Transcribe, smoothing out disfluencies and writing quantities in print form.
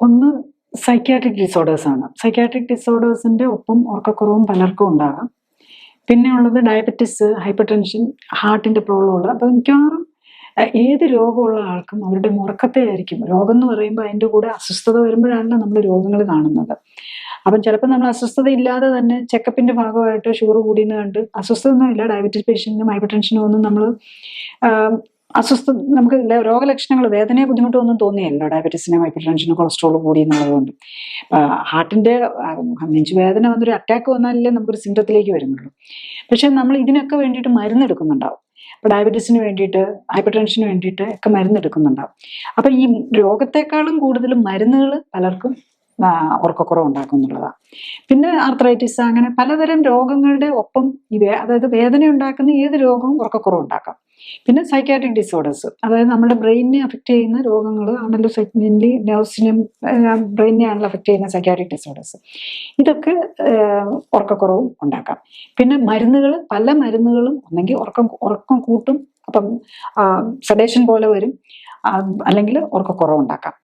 ഒന്ന് psychiatric disorders ആണ്. Psychiatric ഡിസോർഡേഴ്സിന്റെ ഒപ്പം ഉറക്കക്കുറവും പലർക്കും ഉണ്ടാകാം. പിന്നെ ഉള്ളത് ഡയബറ്റിസ്, ഹൈപ്പർ ടെൻഷൻ, ഹാർട്ടിന്റെ പ്രോബ്ലം ഉള്ളത്. അപ്പം മിക്കവാറും ഏത് രോഗമുള്ള ആൾക്കും അവരുടെ ഉറക്കത്തെ ആയിരിക്കും. രോഗം എന്ന് പറയുമ്പോൾ അതിൻ്റെ കൂടെ അസ്വസ്ഥത വരുമ്പോഴാണ് നമ്മൾ രോഗങ്ങൾ കാണുന്നത്. അപ്പം ചിലപ്പോൾ നമ്മൾ അസ്വസ്ഥത ഇല്ലാതെ തന്നെ ചെക്കപ്പിന്റെ ഭാഗമായിട്ട് ഷുഗർ കൂടിയെന്ന് കണ്ട് അസ്വസ്ഥത ഒന്നുമില്ല. ഡയബറ്റീസ് പേഷ്യന്റിനും ഹൈപ്പർ ടെൻഷനും ഒന്നും നമ്മൾ അസ്വസ്ഥ നമുക്ക് രോഗലക്ഷണങ്ങൾ വേദനയോ ബുദ്ധിമുട്ടോ ഒന്നും തോന്നിയല്ലോ ഡയബറ്റീസിനും ഹൈപ്പർ ടെൻഷനും കൊളസ്ട്രോൾ കൂടി എന്നുള്ളതുകൊണ്ട്. ഹാർട്ടിന്റെ നെഞ്ചുവേദന വന്നൊരു അറ്റാക്ക് വന്നാലല്ലേ നമുക്കൊരു സിംറ്റത്തിലേക്ക് വരുന്നുള്ളൂ. പക്ഷെ നമ്മൾ ഇതിനൊക്കെ വേണ്ടിയിട്ട് മരുന്നെടുക്കുന്നുണ്ടാവും. ഇപ്പൊ ഡയബറ്റീസിന് വേണ്ടിയിട്ട്, ഹൈപ്പർ ടെൻഷന് വേണ്ടിയിട്ട് ഒക്കെ മരുന്നെടുക്കുന്നുണ്ടാവും. അപ്പൊ ഈ രോഗത്തെക്കാളും കൂടുതലും മരുന്നുകൾ പലർക്കും ഉറക്കക്കുറവ് ഉണ്ടാക്കും എന്നുള്ളതാണ്. പിന്നെ ആർത്രൈറ്റിസ്, അങ്ങനെ പലതരം രോഗങ്ങളുടെ ഒപ്പം അതായത് വേദന ഉണ്ടാക്കുന്ന ഏത് രോഗവും ഉറക്കക്കുറവ് ഉണ്ടാക്കാം. പിന്നെ സൈക്യാട്രിക് ഡിസോർഡേഴ്സ്, അതായത് നമ്മുടെ ബ്രെയിനിനെ അഫക്റ്റ് ചെയ്യുന്ന രോഗങ്ങൾ ആണല്ലോ, മെയിൻലി നെർവ്സിനെയും ബ്രെയിനെയാണല്ലോ അഫക്റ്റ് ചെയ്യുന്ന സൈക്യാട്രിക് ഡിസോർഡേഴ്സ്. ഇതൊക്കെ ഉറക്കക്കുറവും ഉണ്ടാക്കാം. പിന്നെ മരുന്നുകൾ, പല മരുന്നുകളും ഒന്നെങ്കിൽ ഉറക്കം കൂട്ടും, അപ്പം സെഡേഷൻ പോലെ വരും, അല്ലെങ്കിൽ ഉറക്കക്കുറവ് ഉണ്ടാക്കാം.